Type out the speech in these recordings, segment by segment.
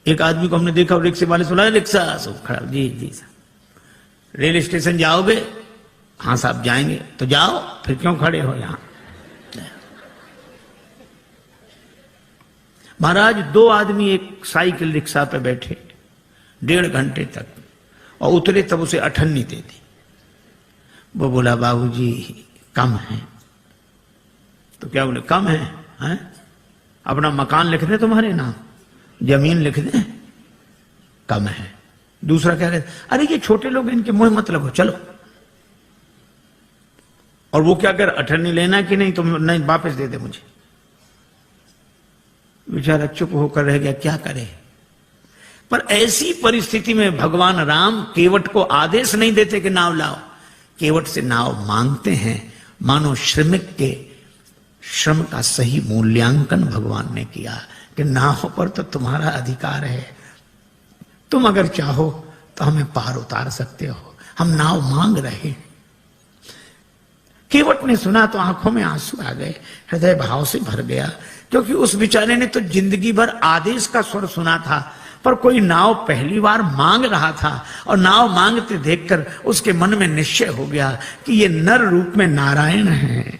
एक आदमी को हमने देखा, रिक्शे वाले से बोला, रिक्शा सब खड़ा, जी जी साहब रेल स्टेशन जाओगे? हाँ साहब जाएंगे। तो जाओ, फिर क्यों खड़े हो यहां? महाराज 2 आदमी एक साइकिल रिक्शा पे बैठे 1.5 घंटे तक, और उतरे तब उसे अठन्नी दे दी। वो बोला बाबूजी कम है। तो क्या बोले? कम है, हैं? अपना मकान लिख दे, तुम्हारे नाम जमीन लिख दे, कम है। दूसरा क्या कहते? अरे ये छोटे लोग, इनके मुंह मत लगो, चलो। और वो क्या कर, अठन्नी लेना कि नहीं? तुम नहीं, वापस दे दे मुझे। बेचारा चुप होकर रह गया, क्या करे। पर ऐसी परिस्थिति में भगवान राम केवट को आदेश नहीं देते कि नाव लाओ, केवट से नाव मांगते हैं। मानो श्रमिक के श्रम का सही मूल्यांकन भगवान ने किया कि नाव पर तो तुम्हारा अधिकार है, तुम अगर चाहो तो हमें पार उतार सकते हो, हम नाव मांग रहे। केवट ने सुना तो आंखों में आंसू आ गए, हृदय भाव से भर गया, क्योंकि उस बेचारे ने तो जिंदगी भर आदेश का स्वर सुना था, पर कोई नाव पहली बार मांग रहा था, और नाव मांगते देखकर उसके मन में निश्चय हो गया कि ये नर रूप में नारायण है।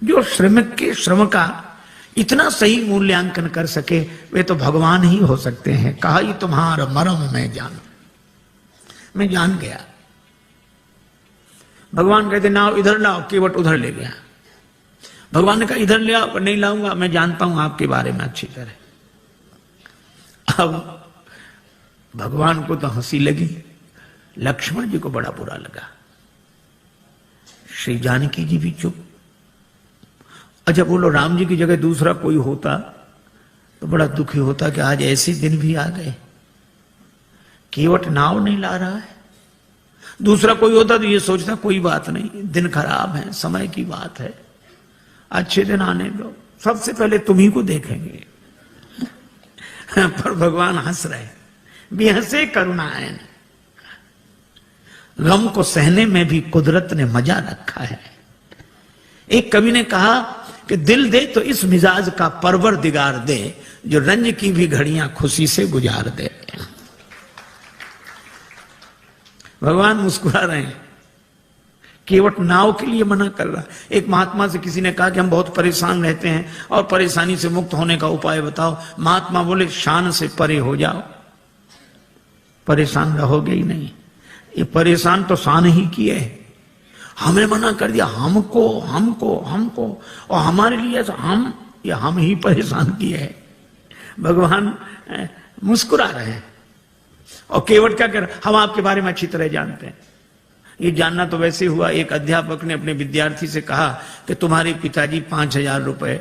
जो श्रमिक के श्रम का इतना सही मूल्यांकन कर सके, वे तो भगवान ही हो सकते हैं। कहा ही तुम्हारा मरम मैं जान गया। भगवान कहते नाव इधर लाओ, केवट उधर ले गया। भगवान ने कहा इधर ले आओ, नहीं लाऊंगा, मैं जानता हूं आपके बारे में अच्छी तरह। अब भगवान को तो हंसी लगी, लक्ष्मण जी को बड़ा बुरा लगा, श्री जानकी जी भी चुप। अच्छा बोलो, राम जी की जगह दूसरा कोई होता तो बड़ा दुखी होता कि आज ऐसे दिन भी आ गए, केवट नाव नहीं ला रहा है। दूसरा कोई होता तो ये सोचता कोई बात नहीं, दिन खराब है, समय की बात है, अच्छे दिन आने दो, सबसे पहले तुम्ही को देखेंगे। पर भगवान हंस रहे, बेहसे करुणायन। गम को सहने में भी कुदरत ने मजा रखा है। एक कवि ने कहा कि दिल दे तो इस मिजाज का परवरदिगार दे, जो रंज की भी घड़ियां खुशी से गुजार दे। भगवान मुस्कुरा रहे हैं, केवट नाव के लिए मना कर रहा। एक महात्मा से किसी ने कहा कि हम बहुत परेशान रहते हैं और परेशानी से मुक्त होने का उपाय बताओ। महात्मा बोले शान से परे हो जाओ, परेशान रहोगे ही नहीं। ये परेशान तो शान ही किए, हमें मना कर दिया, हमको हमको हमको, और हमारे लिए तो हम ही परेशान किए हैं। भगवान मुस्कुरा रहे हैं। और केवट क्या कर, हम आपके बारे में अच्छी तरह जानते हैं। ये जानना तो वैसे हुआ, एक अध्यापक ने अपने विद्यार्थी से कहा कि तुम्हारे पिताजी 5,000 रुपए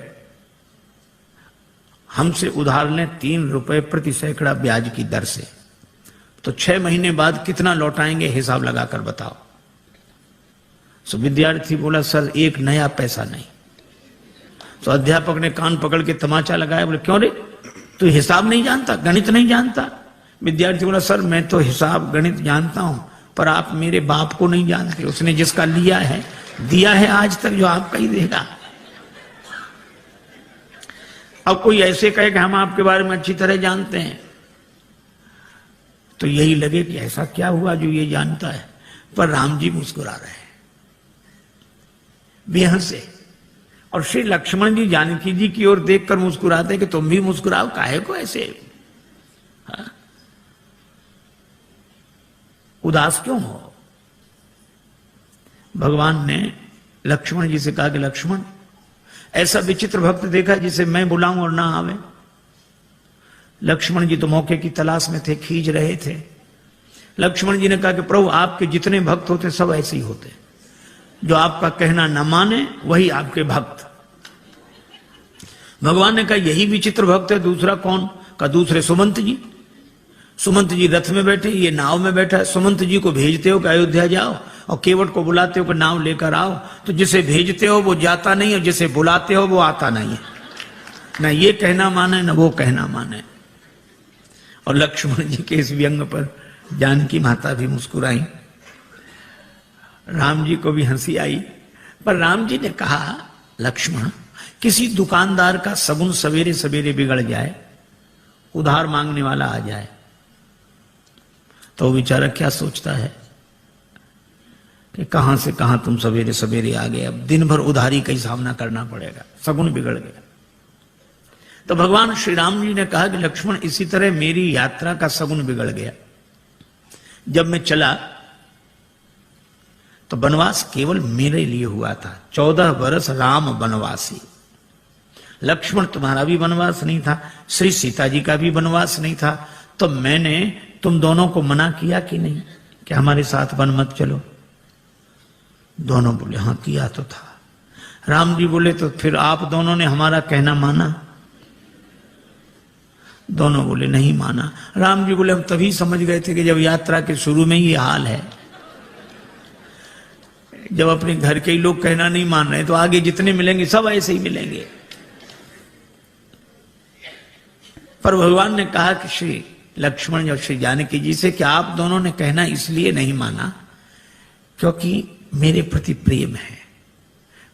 हमसे उधार लें 3 रुपए प्रति सैकड़ा ब्याज की दर से, तो 6 महीने बाद कितना लौटाएंगे, हिसाब लगाकर बताओ। तो विद्यार्थी बोला सर 1 नया पैसा नहीं। तो अध्यापक ने कान पकड़ के तमाचा लगाया, बोले क्यों रे, तू हिसाब नहीं जानता, गणित नहीं जानता? विद्यार्थी बोला सर मैं तो हिसाब गणित जानता हूं, पर आप मेरे बाप को नहीं जानते, उसने जिसका लिया है दिया है आज तक, जो आपका ही देगा। अब कोई ऐसे कहे कि हम आपके बारे में अच्छी तरह जानते हैं, तो यही लगे कि ऐसा क्या हुआ जो ये जानता है। पर राम जी मुस्कुरा रहे हैं बेहसे, और श्री लक्ष्मण जी जानकी जी की ओर देखकर मुस्कुराते कि तुम भी मुस्कुराओ, काहे को ऐसे उदास क्यों हो। भगवान ने लक्ष्मण जी से कहा कि लक्ष्मण, ऐसा विचित्र भक्त देखा जिसे मैं बुलाऊं और ना आवे। लक्ष्मण जी तो मौके की तलाश में थे, खींच रहे थे। लक्ष्मण जी ने कहा कि प्रभु आपके जितने भक्त होते सब ऐसे ही होते, जो आपका कहना न माने वही आपके भक्त। भगवान ने कहा यही विचित्र भक्त है, दूसरा कौन? का दूसरे सुमंत जी। सुमंत जी रथ में बैठे, ये नाव में बैठा है। सुमंत जी को भेजते हो कि अयोध्या जाओ, और केवट को बुलाते हो कि नाव लेकर आओ। तो जिसे भेजते हो वो जाता नहीं, और जिसे बुलाते हो वो आता नहीं है, ना ये कहना माने ना वो कहना माने। और लक्ष्मण जी के इस व्यंग पर जानकी माता भी मुस्कुराई, राम जी को भी हंसी आई। पर राम जी ने कहा लक्ष्मण, किसी दुकानदार का सगुन सवेरे सवेरे बिगड़ जाए, उधार मांगने वाला आ जाए, तो वो बेचारा क्या सोचता है कि कहां से कहां तुम सवेरे सवेरे आ गए, अब दिन भर उधारी का ही सामना करना पड़ेगा, सगुन बिगड़ गया। तो भगवान श्री राम जी ने कहा कि लक्ष्मण, इसी तरह मेरी यात्रा का सगुन बिगड़ गया। जब मैं चला तो वनवास केवल मेरे लिए हुआ था। 14 वर्ष राम वनवासी। लक्ष्मण तुम्हारा भी वनवास नहीं था, श्री सीता जी का भी वनवास नहीं था, तो मैंने तुम दोनों को मना किया कि नहीं कि हमारे साथ वन मत चलो? दोनों बोले हाँ किया तो था। राम जी बोले तो फिर आप दोनों ने हमारा कहना माना? दोनों बोले नहीं माना। राम जी बोले हम तभी समझ गए थे कि जब यात्रा के शुरू में ही हाल है, जब अपने घर के ही लोग कहना नहीं मान रहे तो आगे जितने मिलेंगे सब ऐसे ही मिलेंगे। पर भगवान ने कहा कि श्री लक्ष्मण और श्री जानकी जी से कि आप दोनों ने कहना इसलिए नहीं माना क्योंकि मेरे प्रति प्रेम है,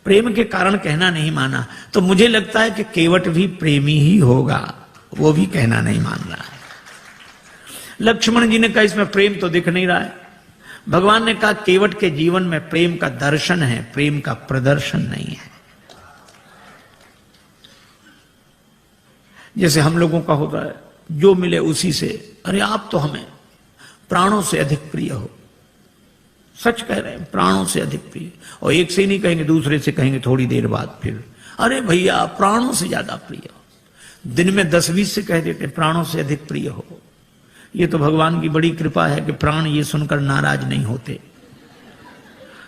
प्रेम के कारण कहना नहीं माना। तो मुझे लगता है कि केवट भी प्रेमी ही होगा, वो भी कहना नहीं मान रहा है। लक्ष्मण जी ने कहा इसमें प्रेम तो दिख नहीं रहा है। भगवान ने कहा केवट के जीवन में प्रेम का दर्शन है, प्रेम का प्रदर्शन नहीं है। जैसे हम लोगों का होता है, जो मिले उसी से, अरे आप तो हमें प्राणों से अधिक प्रिय हो। सच कह रहे हैं, प्राणों से अधिक प्रिय। और एक से ही नहीं कहेंगे, दूसरे से कहेंगे थोड़ी देर बाद फिर, अरे भैया प्राणों से ज्यादा प्रिय हो। दिन में 10-20 से कह देते प्राणों से अधिक प्रिय हो। ये तो भगवान की बड़ी कृपा है कि प्राण ये सुनकर नाराज नहीं होते।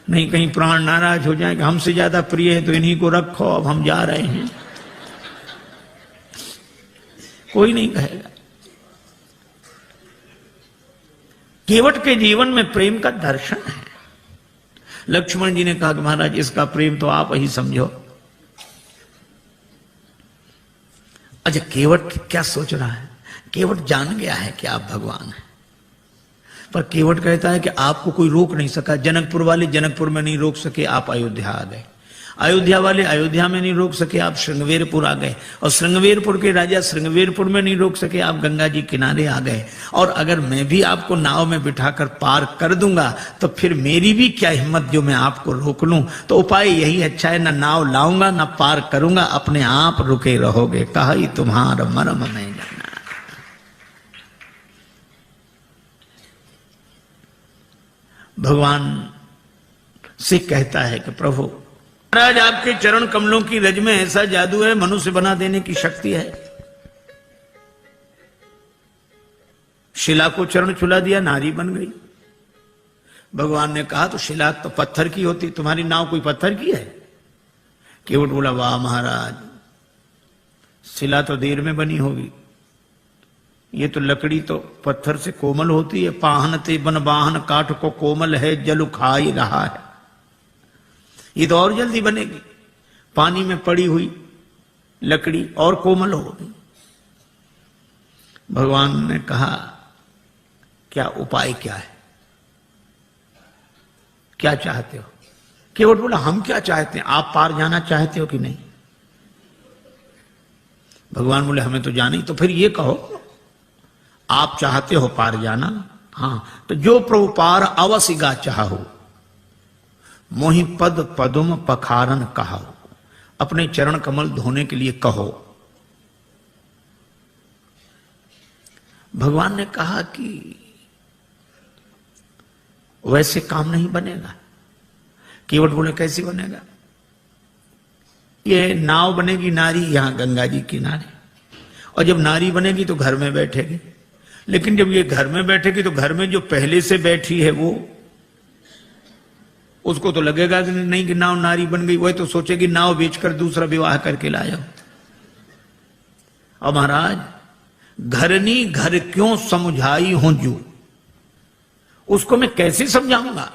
नहीं कहीं प्राण नाराज हो जाए कि हमसे ज्यादा प्रिय है तो इन्हीं को रखो, अब हम जा रहे हैं। कोई नहीं कहेगा। केवट के जीवन में प्रेम का दर्शन है। लक्ष्मण जी ने कहा कि महाराज इसका प्रेम तो आप ही समझो। अच्छा, केवट क्या सोच रहा है? केवट जान गया है कि आप भगवान हैं, पर केवट कहता है कि आपको कोई रोक नहीं सका। जनकपुर वाले जनकपुर में नहीं रोक सके, आप अयोध्या आ गए। अयोध्या वाले अयोध्या में नहीं रोक सके, आप श्रृंगवेरपुर आ गए। और श्रृंगवेरपुर के राजा श्रृंगवेरपुर में नहीं रोक सके, आप गंगा जी किनारे आ गए। और अगर मैं भी आपको नाव में बिठाकर पार कर दूंगा तो फिर मेरी भी क्या हिम्मत जो मैं आपको रोक लूं। तो उपाय यही अच्छा है, ना नाव लाऊंगा ना पार करूंगा, अपने आप रुके रहोगे। कहा ही तुम्हारा मर्म नहीं जाना। भगवान से कहता है कि प्रभु महाराज आपके चरण कमलों की रज में ऐसा जादू है, मनुष्य बना देने की शक्ति है। शिला को चरण छुला दिया, नारी बन गई। भगवान ने कहा तो शिला तो पत्थर की होती, तुम्हारी नाव कोई पत्थर की है? केवट बोला वाह महाराज, शिला तो देर में बनी होगी, ये तो लकड़ी तो पत्थर से कोमल होती है। पाहनते बन वाहन काठ को कोमल है, जल खा ही रहा है, ये तो और जल्दी बनेगी। पानी में पड़ी हुई लकड़ी और कोमल होगी। भगवान ने कहा क्या उपाय क्या है, क्या चाहते हो? केवट बोला हम क्या चाहते हैं, आप पार जाना चाहते हो कि नहीं? भगवान बोले हमें तो जाना ही। तो फिर ये कहो आप चाहते हो पार जाना? हाँ, तो जो प्रभु पार अवसिगा चाहो, मोहि पद पदुम पखारन कहो, अपने चरण कमल धोने के लिए कहो। भगवान ने कहा कि वैसे काम नहीं बनेगा। केवट बोले कैसे बनेगा? ये नाव बनेगी नारी यहां गंगा जी किनारे, और जब नारी बनेगी तो घर में बैठेगी। लेकिन जब ये घर में बैठेगी तो घर में जो पहले से बैठी है वो, उसको तो लगेगा कि नहीं कि नाव नारी बन गई, वह तो सोचेगी नाव बेचकर दूसरा विवाह करके लाया। और महाराज घरनी घर क्यों समझाई हूं जू, उसको मैं कैसे समझाऊंगा?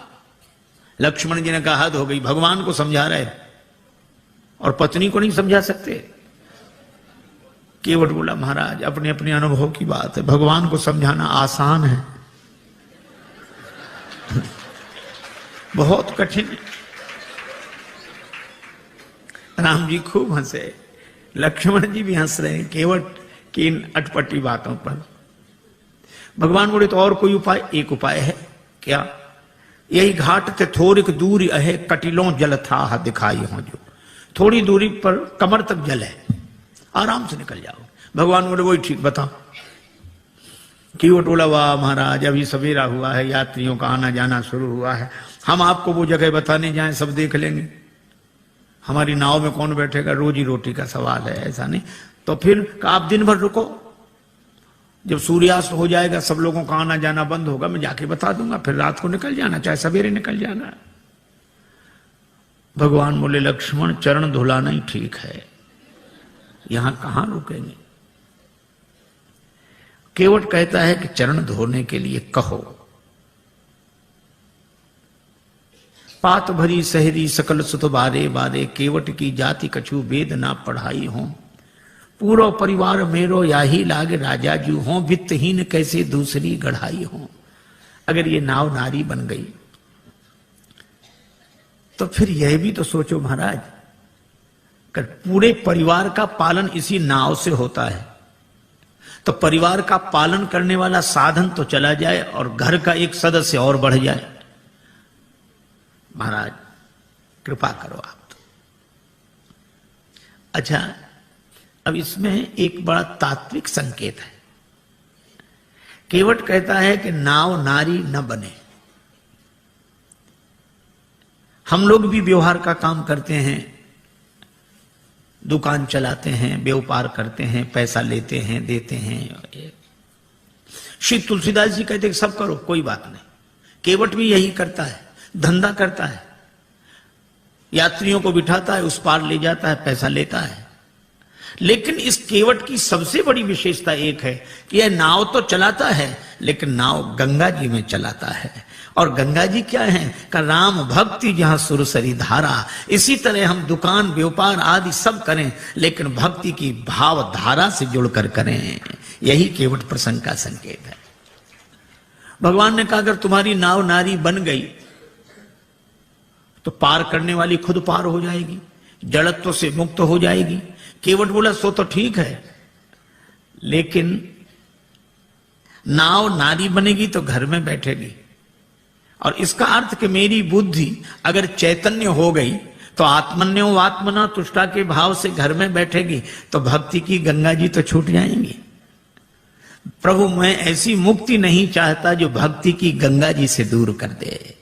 लक्ष्मण जी ने कहा हद हो गई, भगवान को समझा रहे और पत्नी को नहीं समझा सकते। केवट बोला महाराज अपने अपने अनुभव की बात है, भगवान को समझाना आसान है, बहुत कठिन है। राम जी खूब हंसे, लक्ष्मण जी भी हंस रहे हैं केवट की इन अटपटी बातों पर। भगवान बोले तो और कोई उपाय? एक उपाय है। क्या? यही घाट ते थोड़िक दूरी अहे, कटिलों जल था दिखाई हो जो। थोड़ी दूरी पर कमर तक जल है, आराम से निकल जाओ। भगवान बोले वही ठीक, बताओ। केवट बोला, वाह महाराज, अभी सवेरा हुआ है, यात्रियों का आना जाना शुरू हुआ है, हम आपको वो जगह बताने जाएं सब देख लेंगे, हमारी नाव में कौन बैठेगा, रोजी रोटी का सवाल है, ऐसा नहीं। तो फिर आप दिन भर रुको, जब सूर्यास्त हो जाएगा सब लोगों का आना जाना बंद होगा, मैं जाके बता दूंगा, फिर रात को निकल जाना, चाहे सवेरे निकल जाना। भगवान बोले, लक्ष्मण चरण धुलाना ही ठीक है, यहां कहां रुकेंगे। केवट कहता है कि चरण धोने के लिए कहो। पात भरी सहरी सकल सुत बारे बारे, केवट की जाति कछु वेद ना पढ़ाई हो। पूरो परिवार मेरो याही लागे राजा जू हो, वित्तहीन कैसे दूसरी गढ़ाई हो। अगर ये नाव नारी बन गई तो फिर यह भी तो सोचो महाराज, कर पूरे परिवार का पालन इसी नाव से होता है, तो परिवार का पालन करने वाला साधन तो चला जाए और घर का एक सदस्य और बढ़ जाए। महाराज कृपा करो आप तो। अच्छा, अब इसमें एक बड़ा तात्विक संकेत है। केवट कहता है कि नाव नारी न बने। हम लोग भी व्यवहार का काम करते हैं, दुकान चलाते हैं, व्यापार करते हैं, पैसा लेते हैं, देते हैं। श्री तुलसीदास जी कहते हैं सब करो, कोई बात नहीं। केवट भी यही करता है, धंधा करता है, यात्रियों को बिठाता है, उस पार ले जाता है, पैसा लेता है। लेकिन इस केवट की सबसे बड़ी विशेषता एक है कि यह नाव तो चलाता है, लेकिन नाव गंगा जी में चलाता है। और गंगा जी क्या है? का राम भक्ति जहां सुरसरी धारा। इसी तरह हम दुकान व्यापार आदि सब करें, लेकिन भक्ति की भाव धारा से जुड़कर करें। यही केवट प्रसंग का संकेत है। भगवान ने कहा अगर तुम्हारी नाव नारी बन गई तो पार करने वाली खुद पार हो जाएगी, जड़त्व से मुक्त हो जाएगी। केवट बोला सो तो ठीक है, लेकिन नाव नारी बनेगी तो घर में बैठेगी। और इसका अर्थ कि मेरी बुद्धि अगर चैतन्य हो गई तो आत्मन्यो आत्मना तुष्टा के भाव से घर में बैठेगी, तो भक्ति की गंगा जी तो छूट जाएंगी। प्रभु मैं ऐसी मुक्ति नहीं चाहता जो भक्ति की गंगा जी से दूर कर दे।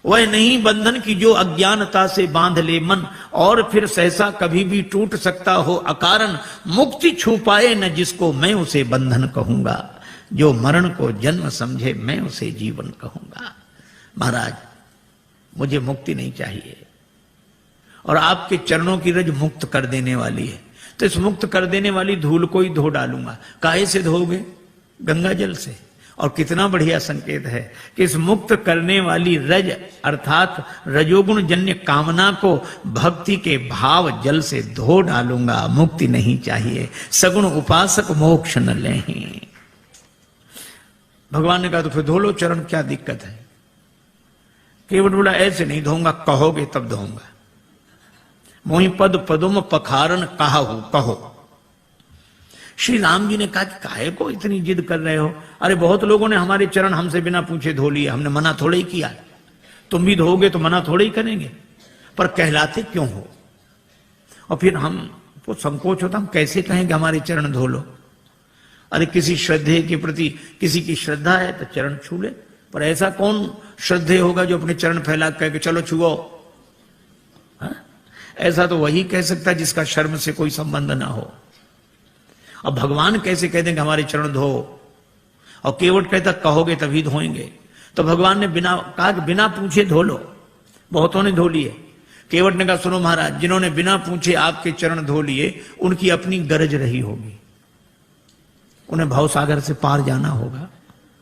वह नहीं बंधन की जो अज्ञानता से बांध ले मन, और फिर सहसा कभी भी टूट सकता हो अकारण। मुक्ति छू पाए न जिसको मैं उसे बंधन कहूंगा, जो मरण को जन्म समझे मैं उसे जीवन कहूंगा। महाराज मुझे मुक्ति नहीं चाहिए, और आपके चरणों की रज मुक्त कर देने वाली है, तो इस मुक्त कर देने वाली धूल को ही धो डालूंगा। काहे से धोगे? गंगा जल से। और कितना बढ़िया संकेत है कि इस मुक्त करने वाली रज अर्थात रजोगुण जन्य कामना को भक्ति के भाव जल से धो डालूंगा। मुक्ति नहीं चाहिए, सगुण उपासक मोक्ष न लें। भगवान ने कहा तो फिर धो लो चरण, क्या दिक्कत है? केवट बोला ऐसे नहीं धोऊंगा, कहोगे तब धोऊंगा। मोहि पद पदुम पखारन कहाहू, कहो। श्री राम जी ने कहा कि काहे को इतनी जिद कर रहे हो? अरे बहुत लोगों ने हमारे चरण हमसे बिना पूछे धो लिए, हमने मना थोड़े ही किया। तुम भी धोगे तो मना थोड़े ही करेंगे, पर कहलाते क्यों हो? और फिर हमको संकोच होता, हम कैसे कहेंगे हमारे चरण धो लो? अरे किसी श्रद्धे के प्रति किसी की श्रद्धा है तो चरण छू ले, पर ऐसा कौन श्रद्धे होगा जो अपने चरण फैला कह के चलो छुओ? ऐसा तो वही कह सकता है जिसका शर्म से कोई संबंध ना हो। अब भगवान कैसे कह देंगे हमारे चरण धो? और केवट कहता कहोगे तभी धोएंगे। तो भगवान ने बिना कहा कि बिना पूछे धो लो। बहुतों ने धो लिए। केवट ने कहा सुनो महाराज, जिन्होंने बिना पूछे आपके चरण धो लिए उनकी अपनी गरज रही होगी, उन्हें भवसागर से पार जाना होगा,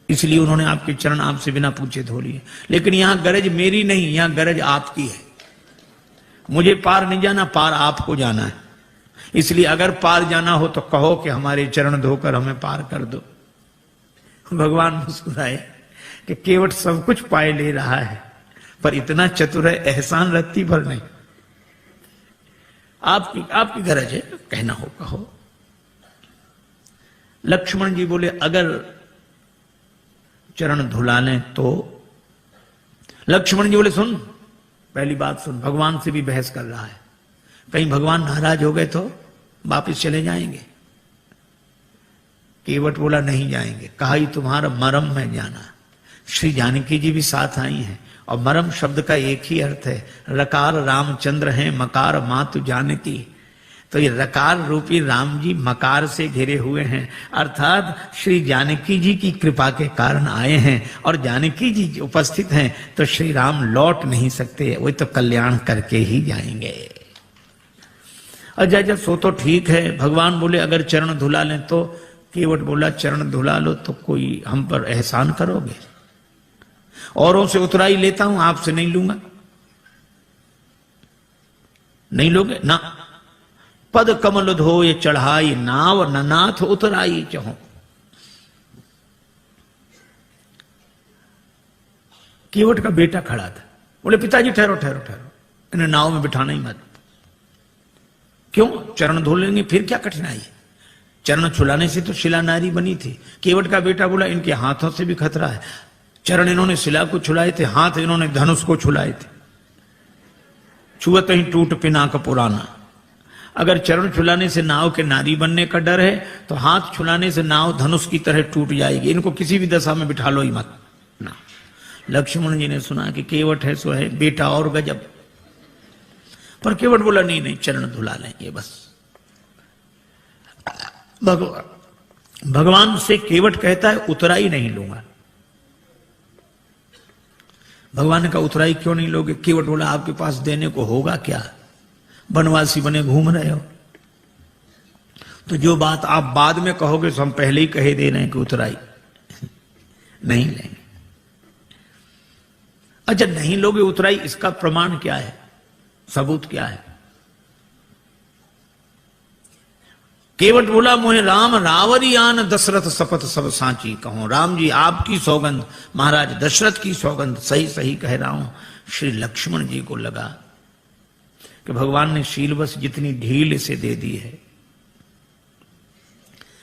इसलिए उन्होंने आपके चरण आपसे बिना पूछे धो लिए। लेकिन यहां गरज मेरी नहीं, यहां गरज आपकी है। मुझे पार नहीं जाना, पार आपको जाना है। इसलिए अगर पार जाना हो तो कहो कि हमारे चरण धोकर हमें पार कर दो। भगवान मुस्कुराए कि केवट सब कुछ पाए ले रहा है, पर इतना चतुर है एहसान रत्ती भर नहीं। आपकी आपकी गरज है, कहना हो कहो। लक्ष्मण जी बोले अगर चरण धुला लें तो। लक्ष्मण जी बोले सुन, पहली बात सुन, भगवान से भी बहस कर रहा है, कहीं भगवान नाराज हो गए तो वापिस चले जाएंगे। केवट बोला नहीं जाएंगे। कहा ही तुम्हारा मरम में जाना। श्री जानकी जी भी साथ आई हैं, और मरम शब्द का एक ही अर्थ है, रकार रामचंद्र हैं, मकार मातु जानकी। तो ये रकार रूपी राम जी मकार से घिरे हुए हैं, अर्थात श्री जानकी जी की कृपा के कारण आए हैं, और जानकी जी उपस्थित हैं तो श्री राम लौट नहीं सकते, वो तो कल्याण करके ही जाएंगे। अजय सो तो ठीक है। भगवान बोले अगर चरण धुला लें तो। केवट बोला चरण धुला लो तो कोई हम पर एहसान करोगे? औरों से उतराई लेता हूं, आपसे नहीं लूंगा। नहीं लोगे ना। पद कमल धो ये चढ़ाई, नाव ननाथ उतराई चहो। केवट का बेटा खड़ा था, बोले पिताजी ठहरो ठहरो ठहरो, इन्हें नाव में बिठाना ही मत। क्यों? चरण धो लेंगे, फिर क्या कठिनाई है? चरण छुलाने से तो शिला नारी बनी थी। केवट का बेटा बोला इनके हाथों से भी खतरा है। चरण इन्होंने शिला को छुलाए थे, हाथ इन्होंने धनुष को छुलाए थे। छुअत ही टूट पिनाक पुराना। अगर चरण छुलाने से नाव के नारी बनने का डर है तो हाथ छुलाने से नाव धनुष की तरह टूट जाएगी। इनको किसी भी दशा में बिठा लो ही मत ना। लक्ष्मण जी ने सुना कि केवट है सो है, बेटा और गजब। पर केवट बोला नहीं नहीं, चरण धुला लेंगे बस। भगवान से केवट कहता है उतराई नहीं लूंगा। भगवान ने कहा उतराई क्यों नहीं लोगे? केवट बोला आपके पास देने को होगा क्या? वनवासी बने घूम रहे हो, तो जो बात आप बाद में कहोगे तो हम पहले ही कहे दे रहे हैं कि उतराई नहीं लेंगे। अच्छा नहीं लोगे उतराई, इसका प्रमाण क्या है, सबूत क्या है? केवट बोला मोहे राम रावरियान दशरथ शपथ सब सांची कहो। राम जी आपकी सौगंध, महाराज दशरथ की सौगंध, सही सही कह रहा हूं। श्री लक्ष्मण जी को लगा कि भगवान ने शीलवश जितनी ढील इसे दे दी है,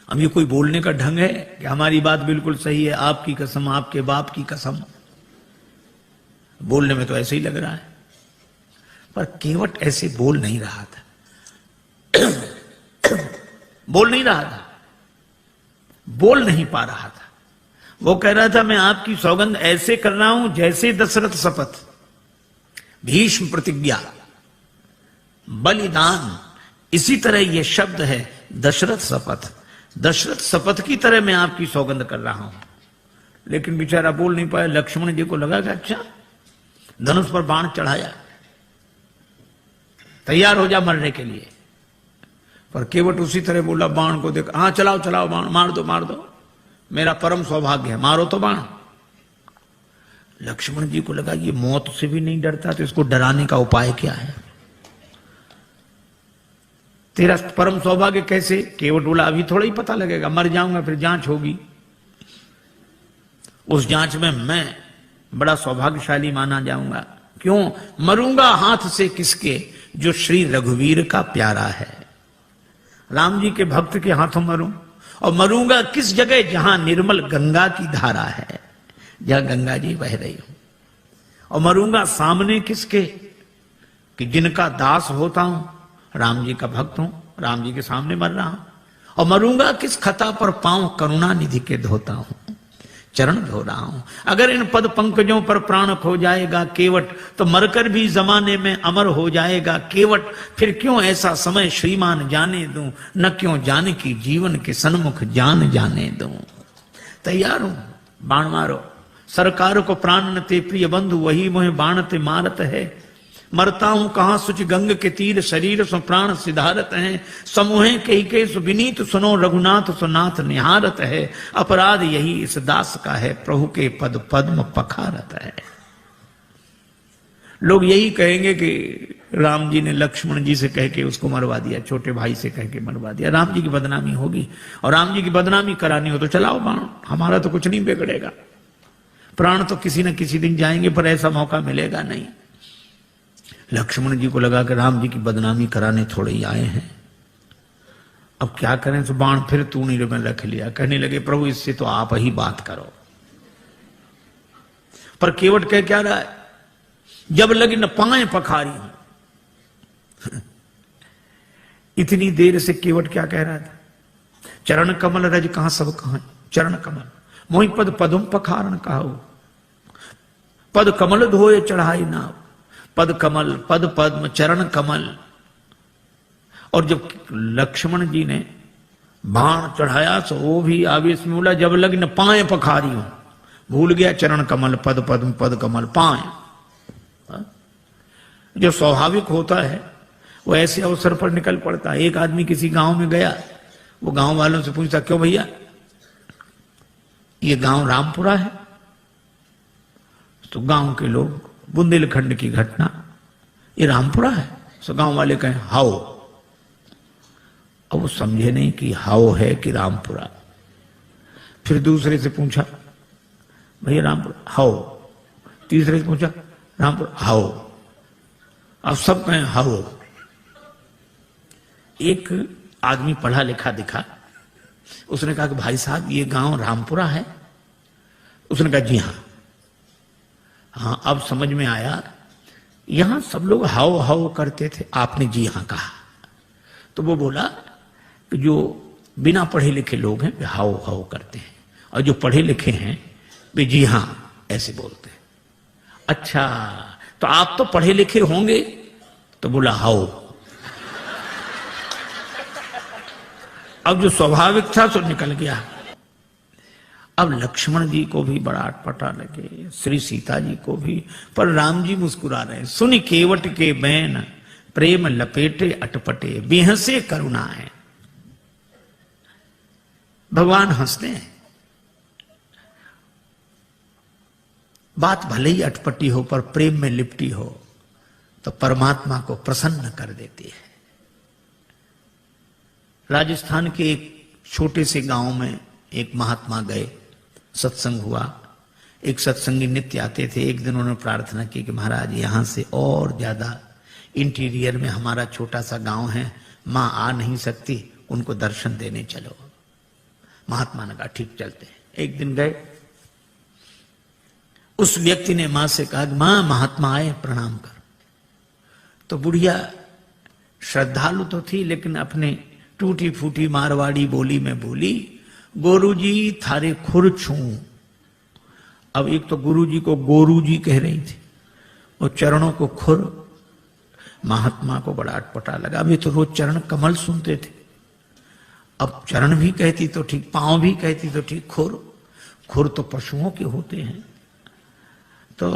अब ये कोई बोलने का ढंग है कि हमारी बात बिल्कुल सही है, आपकी कसम, आपके बाप की कसम। बोलने में तो ऐसे ही लग रहा है, पर केवट ऐसे बोल नहीं रहा था। बोल नहीं रहा था, बोल नहीं पा रहा था। वो कह रहा था मैं आपकी सौगंध ऐसे कर रहा हूं जैसे दशरथ शपथ, भीष्म प्रतिज्ञा, बलिदान, इसी तरह ये शब्द है दशरथ शपथ। दशरथ शपथ की तरह मैं आपकी सौगंध कर रहा हूं। लेकिन बेचारा बोल नहीं पाया। लक्ष्मण जी को लगा कि अच्छा, धनुष पर बाण चढ़ाया, तैयार हो जा मरने के लिए। पर केवट उसी तरह बोला, बाण को देख, हाँ चलाओ चलाओ बाण, मार दो मार दो, मेरा परम सौभाग्य है, मारो तो बाण। लक्ष्मण जी को लगा ये मौत से भी नहीं डरता, तो इसको डराने का उपाय क्या है? तेरा परम सौभाग्य कैसे? केवट बोला अभी थोड़ा ही पता लगेगा, मर जाऊंगा फिर जांच होगी, उस जांच में मैं बड़ा सौभाग्यशाली माना जाऊंगा। क्यों? मरूंगा हाथ से किसके? जो श्री रघुवीर का प्यारा है, राम जी के भक्त के हाथों मरूं। और मरूंगा किस जगह? जहां निर्मल गंगा की धारा है, जहां गंगा जी बह रही हूं। और मरूंगा सामने किसके? कि जिनका दास होता हूं, राम जी का भक्त हूं, राम जी के सामने मर रहा हूं। और मरूंगा किस खता पर? पांव करुणा निधि के धोता हूं, चरण धो रहा हूं। अगर इन पद पंकजों पर प्राण खो जाएगा केवट, तो मरकर भी जमाने में अमर हो जाएगा केवट। फिर क्यों ऐसा समय श्रीमान जाने दूं, न क्यों जाने की जीवन के सन्मुख जान जाने दूं। तैयार हूं, बाण मारो। सरकार को प्राण न ते प्रिय बंधु, वही मोहे बाण ते मारत है। मरता हूं कहां सुच गंग के तीर, शरीर सो प्राण सिधारत हैं। समूहे कही सु विनीत सुनो, रघुनाथ सो नाथ निहारत है। अपराध यही इस दास का है, प्रभु के पद पद्म पखारत है। लोग यही कहेंगे कि राम जी ने लक्ष्मण जी से कह के उसको मरवा दिया, छोटे भाई से कह के मरवा दिया। राम जी की बदनामी होगी, और राम जी की बदनामी करानी हो तो चलाओ बाण, हमारा तो कुछ नहीं बिगड़ेगा। प्राण तो किसी न किसी दिन जाएंगे, पर ऐसा मौका मिलेगा नहीं। लक्ष्मण जी को लगा कि राम जी की बदनामी कराने थोड़े ही आए हैं, अब क्या करें, तो बाण फिर तूणी में रख लिया। कहने लगे प्रभु इससे तो आप ही बात करो। पर केवट कह क्या रहा है, जब लगी न पाए पखारी हूं। इतनी देर से केवट क्या कह रहा था, चरण कमल रज कहां सब कहां, चरण कमल मोहि पद पदुम पखारण कहो, पद कमल धोए चढ़ाई नाव, पद कमल पद पद्म चरण कमल। और जब लक्ष्मण जी ने बाण चढ़ाया तो वो भी आवेश में बोला, जब लगी न पाए पखारी हूं, भूल गया चरण कमल पद पद्म पद कमल पाए। जो स्वाभाविक होता है वो ऐसे अवसर पर निकल पड़ता है। एक आदमी किसी गांव में गया, वो गांव वालों से पूछता, क्यों भैया ये गांव रामपुरा है? तो गांव के लोग, बुंदेलखंड की घटना, ये रामपुरा है? तो गांव वाले कहें हाओ। अब वो समझे नहीं कि हाओ है कि रामपुरा। फिर दूसरे से पूछा, भैया रामपुरा? हाओ। तीसरे से पूछा, रामपुरा? हाओ। अब सब कहें हाओ। एक आदमी पढ़ा लिखा दिखा, उसने कहा कि भाई साहब ये गांव रामपुरा है? उसने कहा जी हां। हाँ, अब समझ में आया, यहां सब लोग हाओ हाओ करते थे, आपने जी हां कहा। तो वो बोला कि जो बिना पढ़े लिखे लोग हैं वे हाओ हाओ करते हैं, और जो पढ़े लिखे हैं वे जी हां ऐसे बोलते हैं। अच्छा, तो आप तो पढ़े लिखे होंगे? तो बोला हाओ। अब जो स्वाभाविक था सो निकल गया। अब लक्ष्मण जी को भी बड़ा अटपटा लगे, श्री सीता जी को भी, पर राम जी मुस्कुरा रहे। सुन केवट के बैन प्रेम लपेटे अटपटे, बेहसे करुणाएं। भगवान हंसते हैं। बात भले ही अटपटी हो पर प्रेम में लिपटी हो तो परमात्मा को प्रसन्न कर देती है। राजस्थान के एक छोटे से गांव में एक महात्मा गए, सत्संग हुआ। एक सत्संगी नित्य आते थे। एक दिन उन्होंने प्रार्थना की कि महाराज यहां से और ज्यादा इंटीरियर में हमारा छोटा सा गांव है, मां आ नहीं सकती, उनको दर्शन देने चलो। महात्मा ने कहा ठीक चलते हैं। एक दिन गए, उस व्यक्ति ने मां से कहा, मां महात्मा आए प्रणाम कर। तो बुढ़िया श्रद्धालु तो थी लेकिन अपने टूटी फूटी मारवाड़ी बोली में बोली, गोरुजी थारे खुर छू। अब एक तो गुरुजी को गोरुजी कह रही थी और चरणों को खुर। महात्मा को बड़ा अटपटा लगा। अभी तो रोज चरण कमल सुनते थे, अब चरण भी कहती तो ठीक, पांव भी कहती तो ठीक, खुर खुर तो पशुओं के होते हैं। तो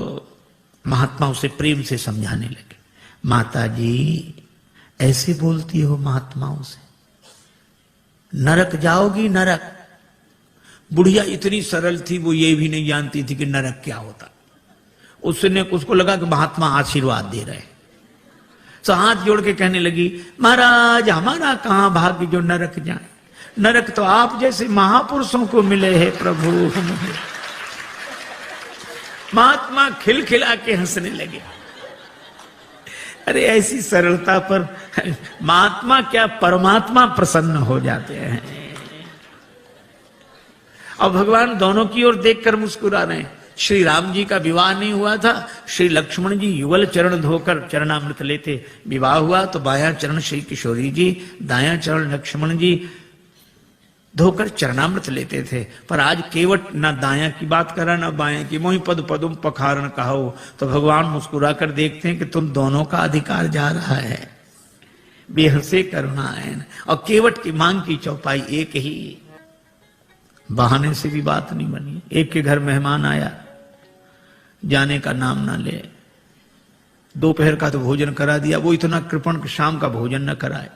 महात्मा उसे प्रेम से समझाने लगे, माता जी ऐसे बोलती हो महात्माओं से, नरक जाओगी नरक। बुढ़िया इतनी सरल थी, वो ये भी नहीं जानती थी कि नरक क्या होता। उसको लगा कि महात्मा आशीर्वाद दे रहे हैं, तो हाथ जोड़ के कहने लगी, महाराज हमारा कहां भाग्य जो नरक जाए, नरक तो आप जैसे महापुरुषों को मिले हैं प्रभु। महात्मा खिलखिला के हंसने लगे। अरे ऐसी सरलता पर महात्मा क्या परमात्मा प्रसन्न हो जाते हैं। और भगवान दोनों की ओर देखकर मुस्कुरा रहे हैं। श्री राम जी का विवाह नहीं हुआ था, श्री लक्ष्मण जी युगल चरण धोकर चरणामृत लेते। विवाह हुआ तो बायां चरण श्री किशोरी जी, दायां चरण लक्ष्मण जी धोकर चरणामृत लेते थे। पर आज केवट ना दायां की बात करा ना बायां की, मोहि पद पदुम पखारण कहो। तो भगवान मुस्कुरा कर देखते हैं कि तुम दोनों का अधिकार जा रहा है, बेहसे करुणाएं। और केवट की मांग की चौपाई एक ही, बहाने से भी बात नहीं बनी। एक के घर मेहमान आया, जाने का नाम ना ले, दोपहर का तो भोजन करा दिया, वो इतना कृपण शाम का भोजन न कराए,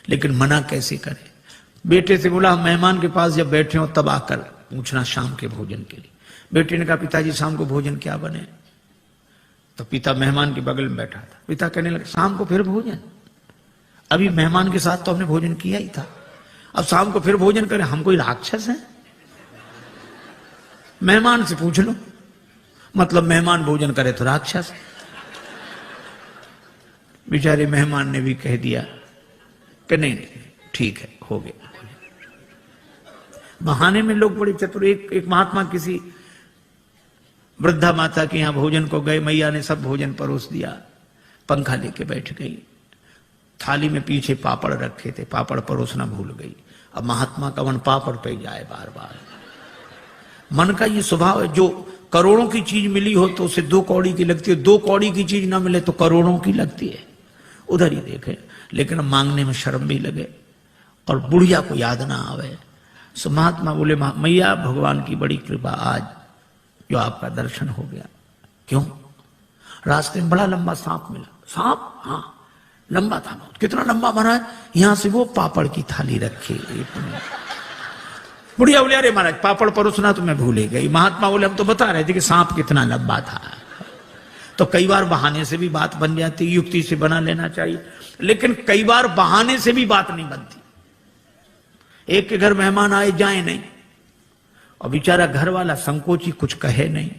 लेकिन मना कैसे करे। बेटे से बोला मेहमान के पास जब बैठे हो तब आकर पूछना शाम के भोजन के लिए। बेटे ने कहा पिताजी शाम को भोजन क्या बने। तो पिता मेहमान के बगल में बैठा था। पिता कहने लगे शाम को फिर भोजन, अभी मेहमान के साथ तो हमने भोजन किया ही था, अब शाम को फिर भोजन करें, हम कोई राक्षस हैं? मेहमान से पूछ लो, मतलब मेहमान भोजन करे तो राक्षस। बेचारे मेहमान ने भी कह दिया कि नहीं नहीं ठीक है, हो गया। बहाने में लोग बड़े चतुर। एक महात्मा किसी वृद्धा माता के यहां भोजन को गए, मैया ने सब भोजन परोस दिया, पंखा लेके बैठ गई, थाली में पीछे पापड़ रखे थे, पापड़ परोसना भूल गई। अब महात्मा का मन पापड़ पे जाए बार बार। मन का ये स्वभाव है, जो करोड़ों की चीज मिली हो तो उसे 2 कौड़ी की लगती है, 2 कौड़ी की चीज ना मिले तो करोड़ों की लगती है। उधर ही देखे, लेकिन मांगने में शर्म भी लगे और बुढ़िया को याद ना आवे। सो महात्मा बोले, मैया भगवान की बड़ी कृपा, आज जो आपका दर्शन हो गया। क्यों? रास्ते में बड़ा लंबा सांप मिला। सांप? हाँ, लंबा था बहुत। कितना लंबा बना है? यहां से वो पापड़ की थाली रखी। बुढ़िया बोले, अरे महाराज पापड़ परोसना तो मैं भूल ही गई। महात्मा बोले, हम तो बता रहे थे कि सांप कितना लंबा था। तो कई बार बहाने से भी बात बन जाती, युक्ति से बना लेना चाहिए, लेकिन कई बार बहाने से भी बात नहीं बनती। एक के घर मेहमान आए जाए नहीं, और बेचारा घर वाला संकोची कुछ कहे नहीं।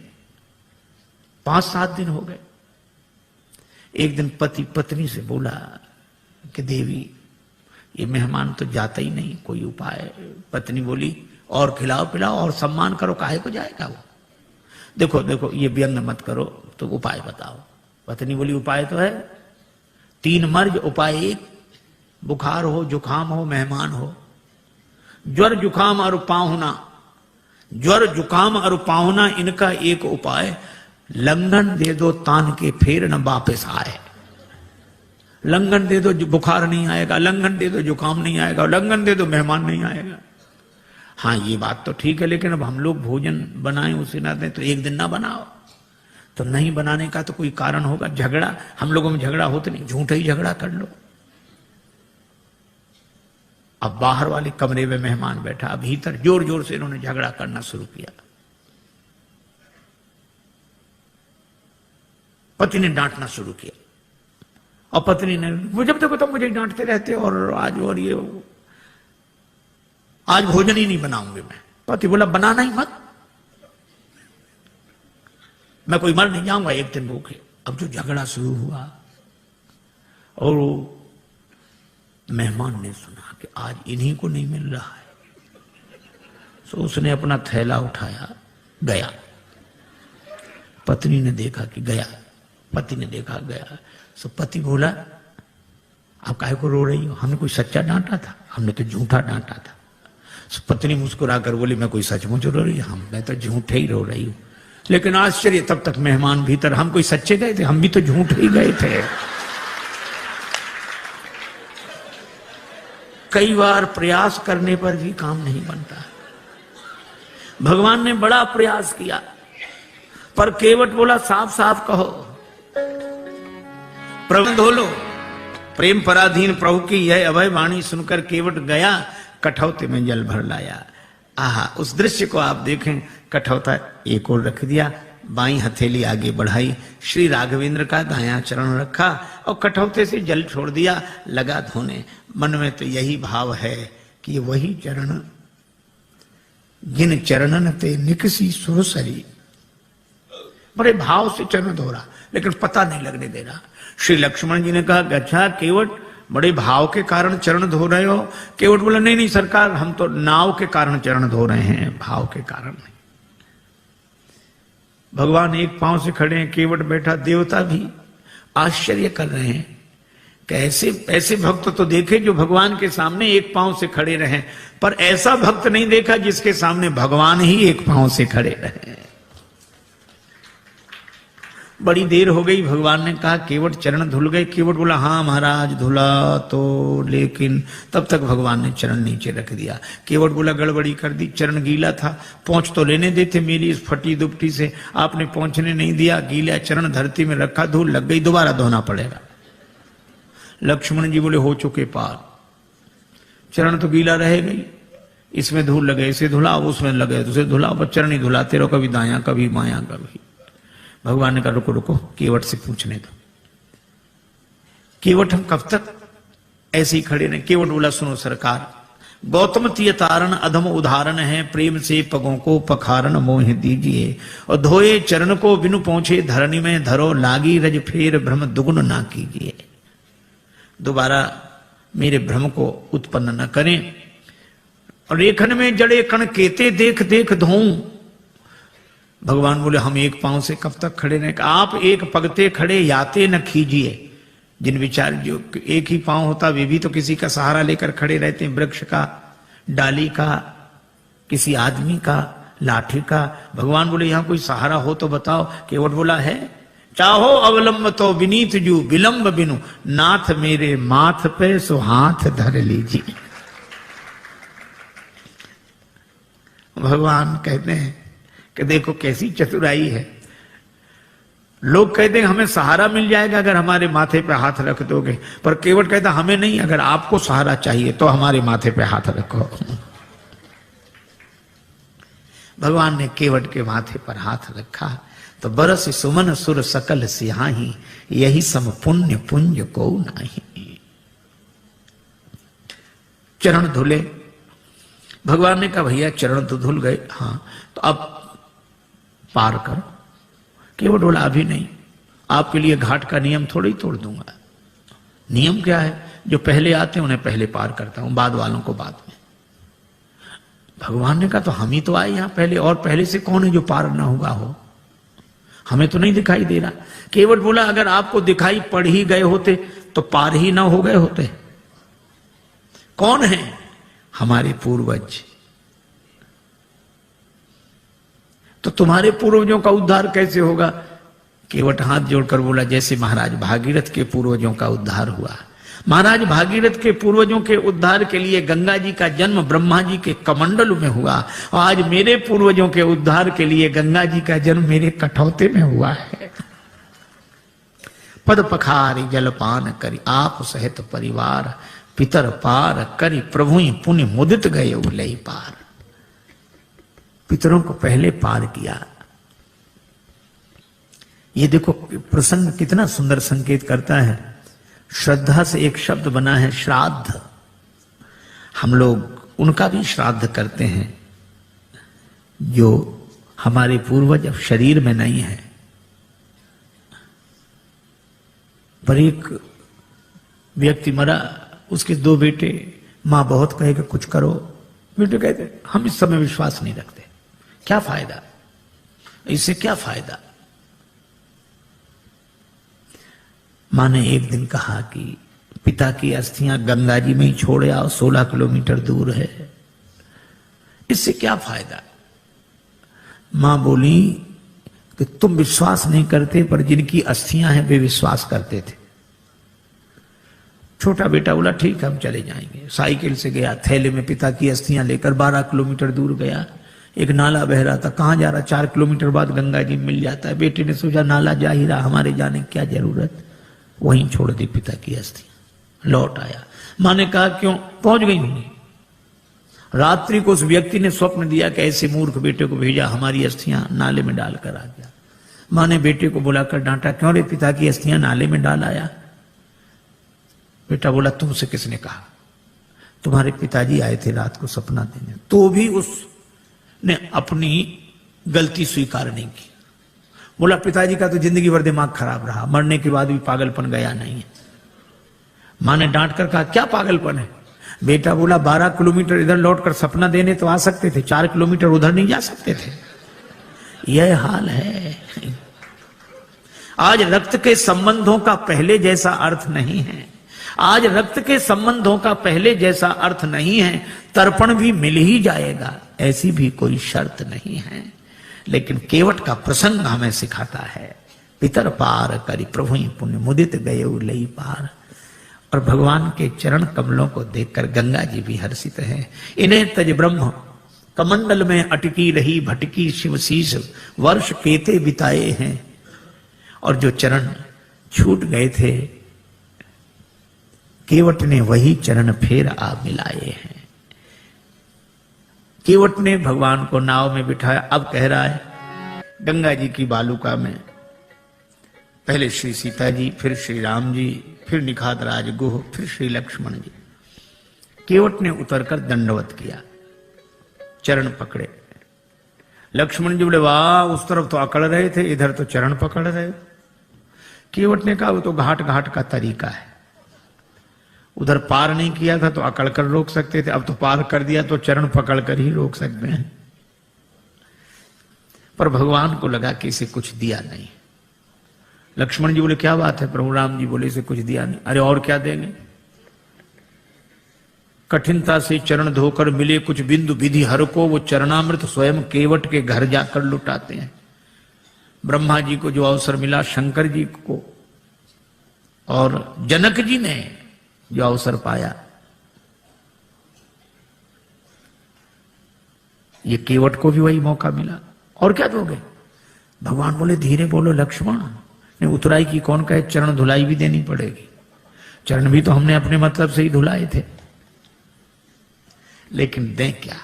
5-7 दिन हो गए। एक दिन पति पत्नी से बोला कि देवी ये मेहमान तो जाता ही नहीं, कोई उपाय? पत्नी बोली, और खिलाओ पिलाओ और सम्मान करो, काहे को जाएगा वो? देखो देखो ये व्यंग मत करो, तो उपाय बताओ। पत्नी बोली, उपाय तो है 3 मर्ज, उपाय 1। बुखार हो, जुखाम हो, मेहमान हो। ज्वर जुखाम और पाहुना, ज्वर जुखाम और पाहुना, इनका एक उपाय, लंघन दे दो तान के फेर न वापस आए। लंघन दे दो, बुखार नहीं आएगा, लंघन दे दो, जुकाम नहीं आएगा, लंघन दे दो, मेहमान नहीं आएगा। हाँ ये बात तो ठीक है, लेकिन अब हम लोग भोजन बनाएं उसे ना दें तो एक दिन ना बनाओ। तो नहीं बनाने का तो कोई कारण होगा। झगड़ा, हम लोगों में झगड़ा होता नहीं, झूठा ही झगड़ा कर लो। अब बाहर वाले कमरे में मेहमान बैठा, अब भीतर जोर जोर से इन्होंने झगड़ा करना शुरू किया। पति ने डांटना शुरू किया, और पत्नी ने, जब देखो तो मुझे डांटते रहते, और आज भोजन ही नहीं बनाऊंगी मैं। पति बोला, बनाना ही मत, मैं कोई मर नहीं जाऊंगा एक दिन भूखे। अब जो झगड़ा शुरू हुआ, और मेहमान ने सुना कि आज इन्हीं को नहीं मिल रहा है, तो उसने अपना थैला उठाया, गया। पत्नी ने देखा कि गया, पति ने देखा गया। तो पति बोला, आप काहे को रो रही हो? हमने कोई सच्चा डांटा था? हमने तो झूठा डांटा था। तो पत्नी मुस्कुरा कर बोली, मैं कोई सचमुच रो रही हूं? मैं तो झूठे ही रो रही हूं। लेकिन आश्चर्य, तब तक मेहमान भीतर, हम कोई सच्चे गए थे? हम भी तो झूठे ही गए थे। कई बार प्रयास करने पर भी काम नहीं बनता। भगवान ने बड़ा प्रयास किया, पर केवट बोला, साफ साफ कहो, प्रबंध हो लो। प्रेम पराधीन प्रभु की यह अभय वाणी सुनकर केवट गया, कठौते में जल भर लाया। आहा, उस दृश्य को आप देखें। कठौता एक ओर रख दिया, बाई हथेली आगे बढ़ाई, श्री राघवेंद्र का दायां चरण रखा और कठौते से जल छोड़ दिया, लगा धोने। मन में तो यही भाव है कि वही चरण, जिन चरणन ते निकसी सुरसरी। बड़े भाव से चरण धो रहा, लेकिन पता नहीं लगने दे रहा। श्री लक्ष्मण जी ने कहा, अच्छा केवट, बड़े भाव के कारण चरण धो रहे हो? केवट बोला, नहीं नहीं सरकार, हम तो नाव के कारण चरण धो रहे हैं, भाव के कारण नहीं। भगवान एक पांव से खड़े हैं, केवट बैठा। देवता भी आश्चर्य कर रहे हैं कि ऐसे भक्त तो देखे जो भगवान के सामने एक पांव से खड़े रहे, पर ऐसा भक्त नहीं देखा जिसके सामने भगवान ही एक पांव से खड़े रहे। बड़ी देर हो गई, भगवान ने कहा, केवट चरण धुल गए? केवट बोला, हाँ महाराज धुला तो, लेकिन तब तक भगवान ने चरण नीचे रख दिया। केवट बोला, गड़बड़ी कर दी, चरण गीला था, पहुंच तो लेने देते मेरी इस फटी दुपटी से, आपने पहुंचने नहीं दिया, गीला चरण धरती में रखा, धूल लग गई, दोबारा धोना पड़ेगा। लक्ष्मण जी बोले, हो चुके पार, चरण तो गीला रहेगा ही, इसमें धूल लगे इसे धुलाओ, उसमें लगे तो उसे धुलाओ, बस चरण ही धुलाते रहो, कभी दायां कभी बायां कभी। भगवान ने कहा, रुको रुको, केवट से पूछने दो। केवट, हम कब तक ऐसे ही खड़े रहे? केवट बोला, सुनो सरकार, गौतम तिय तारण अधम उदाहरण है, प्रेम से पगों को पखारण मोह दीजिए, और धोए चरण को बिनु पहुंचे धरणी में धरो, लागी रज फेर भ्रम दुगुन ना कीजिए। दोबारा मेरे भ्रम को उत्पन्न न करें। और रेखन में जड़े कण केते देख देख धोऊं। भगवान बोले हम एक पांव से कब तक खड़े रहें? आप एक पगते खड़े याते न खीजिए। जिन विचार जो एक ही पांव होता वे भी तो किसी का सहारा लेकर खड़े रहते हैं, वृक्ष का, डाली का, किसी आदमी का, लाठी का। भगवान बोले यहां कोई सहारा हो तो बताओ। केवट बोला है, चाहो अवलंब तो विनीत जू विलंब बिनु, नाथ मेरे माथ पे सो हाथ धर लीजिए। भगवान कहते हैं कि देखो कैसी चतुराई है। लोग कहते हैं हमें सहारा मिल जाएगा अगर हमारे माथे पे हाथ रख दोगे, पर केवट कहता हमें नहीं, अगर आपको सहारा चाहिए तो हमारे माथे पे हाथ रखो। भगवान ने केवट के माथे पर हाथ रखा तो बरस सुमन सुर सकल सिहाही, यही सम पुण्य पुंज को नहीं। चरण धुले। भगवान ने कहा भैया चरण तो धुल गए, हाँ तो अब पार करो। केवट बोला अभी नहीं, आपके लिए घाट का नियम थोड़ा ही तोड़ दूंगा। नियम क्या है? जो पहले आते हैं उन्हें पहले पार करता हूं, बाद वालों को बाद में। भगवान ने कहा तो हम ही तो आए यहां पहले, और पहले से कौन है जो पार ना हुआ हो? हमें तो नहीं दिखाई दे रहा। केवट बोला अगर आपको दिखाई पड़ ही गए होते तो पार ही ना हो गए होते। कौन है? हमारे पूर्वज। तो तुम्हारे पूर्वजों का उद्धार कैसे होगा? केवट हाथ जोड़कर बोला जैसे महाराज भागीरथ के पूर्वजों का उद्धार हुआ। महाराज भागीरथ के पूर्वजों के उद्धार के लिए गंगा जी का जन्म ब्रह्मा जी के कमंडल में हुआ, और आज मेरे पूर्वजों के उद्धार के लिए गंगा जी का जन्म मेरे कठौते में हुआ है। पद पखारी जलपान करी आप सहित परिवार, पितर पार करी प्रभु पुण्य मुदित गए उलई पार। पितरों को पहले पार किया। ये देखो प्रसंग कितना सुंदर संकेत करता है। श्रद्धा से एक शब्द बना है श्राद्ध। हम लोग उनका भी श्राद्ध करते हैं जो हमारे पूर्वज अब शरीर में नहीं है। पर एक व्यक्ति मरा, उसके 2 बेटे, मां बहुत कहेगा कुछ करो, बेटे कहते हम इस समय विश्वास नहीं रखते, क्या फायदा, इससे क्या फायदा। मां ने एक दिन कहा कि पिता की अस्थियां गंगा जी में ही छोड़ आओ, 16 किलोमीटर दूर है, इससे क्या फायदा। मां बोली कि तुम विश्वास नहीं करते, पर जिनकी अस्थियां हैं वे विश्वास करते थे। छोटा बेटा बोला ठीक है हम चले जाएंगे। साइकिल से गया, थैले में पिता की अस्थियां लेकर 12 किलोमीटर दूर गया। एक नाला बह रहा था, कहां जा रहा, 4 किलोमीटर बाद गंगा जी मिल जाता है। बेटे ने सोचा नाला जा ही रहा, हमारे जाने की क्या जरूरत, वहीं छोड़ दी पिता की अस्थियां। लौट आया। मां ने कहा क्यों? पहुंच गई होंगी। रात्रि को उस व्यक्ति ने स्वप्न दिया कि ऐसे मूर्ख बेटे को भेजा, हमारी अस्थियां नाले में डालकर आ गया। मां ने बेटे को बुलाकर डांटा, क्यों रे पिता की अस्थियां नाले में डाल आया? बेटा बोला तुमसे किसने कहा? तुम्हारे पिताजी आए थे रात को सपना देने। तो भी उसने अपनी गलती स्वीकार नहीं की। बोला पिताजी का तो जिंदगी भर दिमाग खराब रहा, मरने के बाद भी पागलपन गया नहीं है। मां ने डांट कर कहा क्या पागलपन है? बेटा बोला 12 किलोमीटर इधर लौटकर सपना देने तो आ सकते थे, 4 किलोमीटर उधर नहीं जा सकते थे। यह हाल है। आज रक्त के संबंधों का पहले जैसा अर्थ नहीं है। आज रक्त के संबंधों का पहले जैसा अर्थ नहीं है। तर्पण भी मिल ही जाएगा, ऐसी भी कोई शर्त नहीं है। लेकिन केवट का प्रसंग हमें सिखाता है, पितर पार करी प्रभु पुण्य मुदित गए लई पार। और भगवान के चरण कमलों को देखकर गंगा जी भी हर्षित हैं। इन्हें तज ब्रह्म कमंडल में अटकी रही भटकी शिवशीष, वर्ष केते बिताए हैं। और जो चरण छूट गए थे, केवट ने वही चरण फेर आ मिलाए हैं। केवट ने भगवान को नाव में बिठाया। अब कह रहा है गंगा जी की बालुका में पहले श्री सीता जी, फिर श्री राम जी, फिर निखात राज गुह, फिर श्री लक्ष्मण जी। केवट ने उतरकर दंडवत किया, चरण पकड़े। लक्ष्मण जी बोले वाह, उस तरफ तो अकड़ रहे थे, इधर तो चरण पकड़ रहे। केवट ने कहा वो तो घाट घाट का तरीका है। उधर पार नहीं किया था तो अकड़ कर रोक सकते थे, अब तो पार कर दिया तो चरण पकड़ कर ही रोक सकते हैं। पर भगवान को लगा कि इसे कुछ दिया नहीं। लक्ष्मण जी बोले क्या बात है प्रभु? राम जी बोले इसे कुछ दिया नहीं। अरे और क्या देंगे? कठिनता से चरण धोकर मिले कुछ बिंदु विधि हर को, वो चरणामृत स्वयं केवट के घर जाकर लुटाते हैं। ब्रह्मा जी को जो अवसर मिला, शंकर जी को और जनक जी ने जो अवसर पाया, ये केवट को भी वही मौका मिला। और क्या दोगे? भगवान बोले धीरे बोलो लक्ष्मण, ने उतराई की कौन कहे, चरण धुलाई भी देनी पड़ेगी। चरण भी तो हमने अपने मतलब से ही धुलाए थे, लेकिन दें क्या?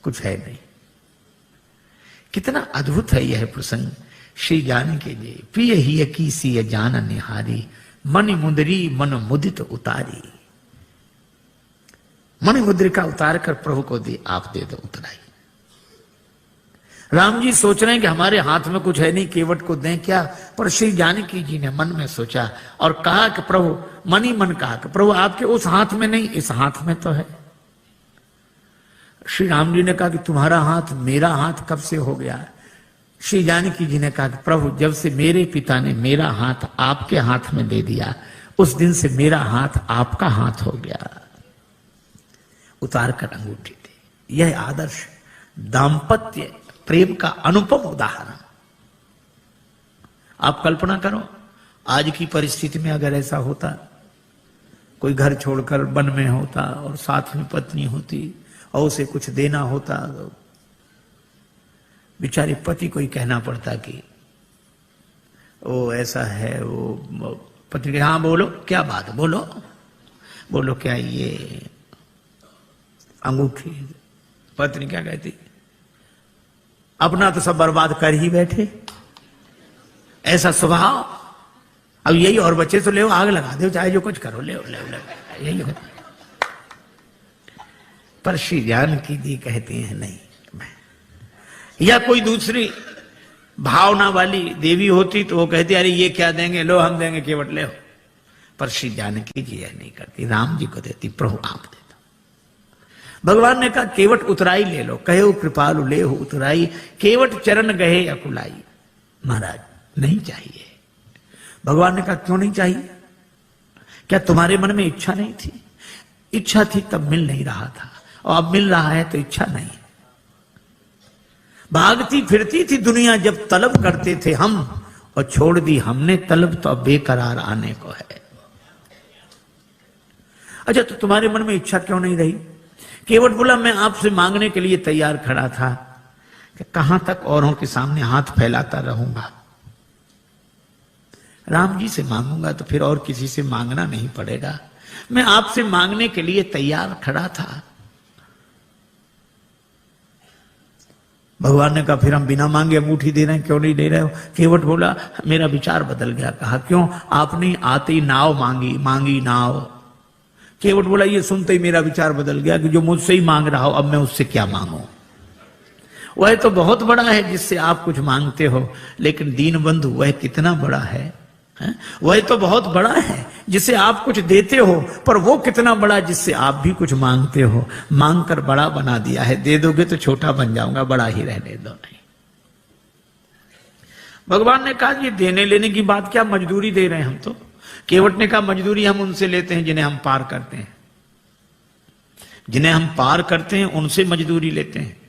कुछ है नहीं। कितना अद्भुत है यह प्रसंग। श्री जानकी जी प्रिय ही की सी जान निहारी, मणि मुद्री मन मुदित उतारी। मणि मुद्रिका उतार कर प्रभु को दी, आप दे दो उतराई। राम जी सोच रहे हैं कि हमारे हाथ में कुछ है नहीं, केवट को दें क्या? पर श्री जानकी जी ने मन में सोचा और कहा कि प्रभु, मन ही मन कहा कि प्रभु आपके उस हाथ में नहीं, इस हाथ में तो है। श्री राम जी ने कहा कि तुम्हारा हाथ मेरा हाथ कब से हो गया? श्री जानकी जी ने कहा कि प्रभु जब से मेरे पिता ने मेरा हाथ आपके हाथ में दे दिया, उस दिन से मेरा हाथ आपका हाथ हो गया। उतार कर अंगूठी दी। यह आदर्श दाम्पत्य प्रेम का अनुपम उदाहरण। आप कल्पना करो, आज की परिस्थिति में अगर ऐसा होता, कोई घर छोड़कर वन में होता और साथ में पत्नी होती और उसे कुछ देना होता, तो बेचारे पति को ही कहना पड़ता कि वो ऐसा है, वो पत्नी हाँ बोलो क्या बात, बोलो बोलो क्या ये अंगूठी। पत्नी क्या कहती, अपना तो सब बर्बाद कर ही बैठे, ऐसा स्वभाव। अब यही और बच्चे तो ले आग लगा दो, चाहे जो कुछ करो, ले यही हो। पर श्री जानकी जी कहती हैं नहीं। या कोई दूसरी भावना वाली देवी होती तो वो कहती अरे ये क्या देंगे, लो हम देंगे केवट ले हो। पर श्री जानकी जी यह नहीं करती, राम जी को देती, प्रभु आप दे दो। भगवान ने कहा केवट उतराई ले लो, कहे कृपालु ले हो उतराई, केवट चरण गहे अकुलाई। महाराज नहीं चाहिए। भगवान ने कहा क्यों नहीं चाहिए? क्या तुम्हारे मन में इच्छा नहीं थी? इच्छा थी तब मिल नहीं रहा था, और अब मिल रहा है तो इच्छा नहीं। भागती फिरती थी दुनिया जब तलब करते थे हम, और छोड़ दी हमने तलब तो अब बेकरार आने को है। अच्छा तो तुम्हारे मन में इच्छा क्यों नहीं रही? केवट बोला मैं आपसे मांगने के लिए तैयार खड़ा था कि कहां तक औरों के सामने हाथ फैलाता रहूंगा। राम जी से मांगूंगा तो फिर और किसी से मांगना नहीं पड़ेगा। मैं आपसे मांगने के लिए तैयार खड़ा था। भगवान ने कहा फिर हम बिना मांगे अंगूठी दे रहे हैं, क्यों नहीं दे रहे हो? केवट बोला मेरा विचार बदल गया। कहा क्यों? आपने आते ही नाव मांगी नाव। केवट बोला ये सुनते ही मेरा विचार बदल गया कि जो मुझसे ही मांग रहा हो अब मैं उससे क्या मांगू। वह तो बहुत बड़ा है जिससे आप कुछ मांगते हो, लेकिन दीन बंधु वह कितना बड़ा है? वह तो बहुत बड़ा है जिसे आप कुछ देते हो, पर वो कितना बड़ा जिससे आप भी कुछ मांगते हो। मांग कर बड़ा बना दिया है, दे दोगे तो छोटा बन जाऊंगा, बड़ा ही रहने दो। नहीं, भगवान ने कहा ये देने लेने की बात क्या, मजदूरी दे रहे हैं हम तो। केवट ने कहा मजदूरी हम उनसे लेते हैं जिन्हें हम पार करते हैं, जिन्हें हम पार करते हैं उनसे मजदूरी लेते हैं।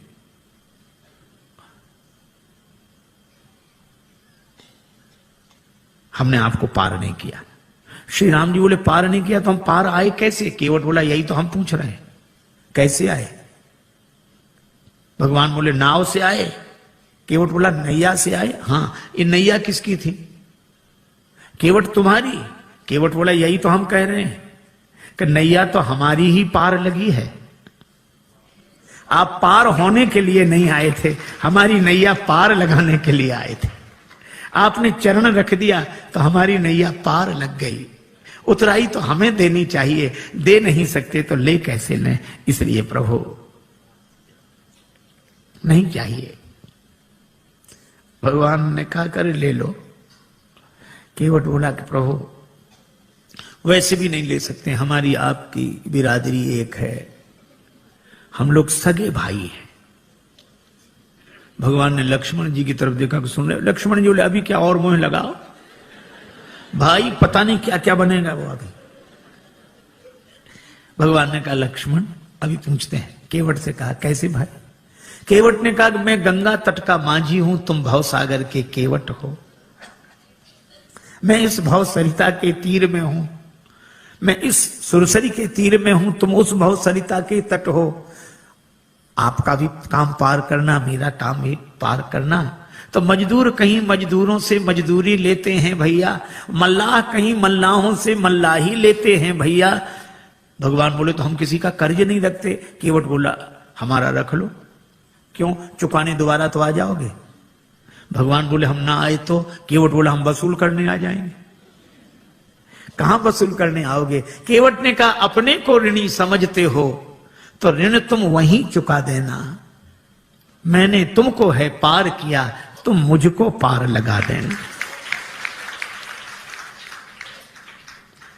हमने आपको पार नहीं किया। श्री राम जी बोले पार नहीं किया तो हम पार आए कैसे? केवट बोला यही तो हम पूछ रहे हैं, कैसे आए? भगवान बोले नाव से आए। केवट बोला नैया से आए। हाँ, ये नैया किसकी थी? केवट तुम्हारी। केवट बोला यही तो हम कह रहे हैं कि नैया तो हमारी ही पार लगी है। आप पार होने के लिए नहीं आए थे, हमारी नैया पार लगाने के लिए आए थे। आपने चरण रख दिया तो हमारी नैया पार लग गई। उतराई तो हमें देनी चाहिए, दे नहीं सकते तो ले कैसे लें? इसलिए प्रभु नहीं चाहिए। भगवान ने कहा कर ले लो। केवट बोला कि प्रभु वैसे भी नहीं ले सकते, हमारी आपकी बिरादरी एक है, हम लोग सगे भाई हैं। भगवान ने लक्ष्मण जी की तरफ देखा कि सुन रहे, लक्ष्मण जी बोले अभी क्या और मोह लगाओ भाई, पता नहीं क्या क्या बनेगा वो अभी। भगवान ने कहा लक्ष्मण अभी पूछते हैं। केवट से कहा कैसे भाई? केवट ने कहा मैं गंगा तट का माझी हूं, तुम भवसागर के केवट हो। मैं इस भव सरिता के तीर में हूं, मैं इस सुरसरी के तीर में हूं, तुम उस भव सरिता के तट हो। आपका भी काम पार करना, मेरा काम भी पार करना। तो मजदूर कहीं मजदूरों से मजदूरी लेते हैं भैया, मल्लाह कहीं मल्लाहों से मल्लाही लेते हैं भैया। भगवान बोले तो हम किसी का कर्ज नहीं रखते। केवट बोला हमारा रख लो, क्यों चुकाने दोबारा तो आ जाओगे। भगवान बोले हम ना आए तो? केवट बोला हम वसूल करने आ जाएंगे। कहां वसूल करने आओगे? केवट ने कहा अपने को ऋणी समझते हो तो ऋण तुम वहीं चुका देना, मैंने तुमको है पार किया, तुम मुझको पार लगा देना।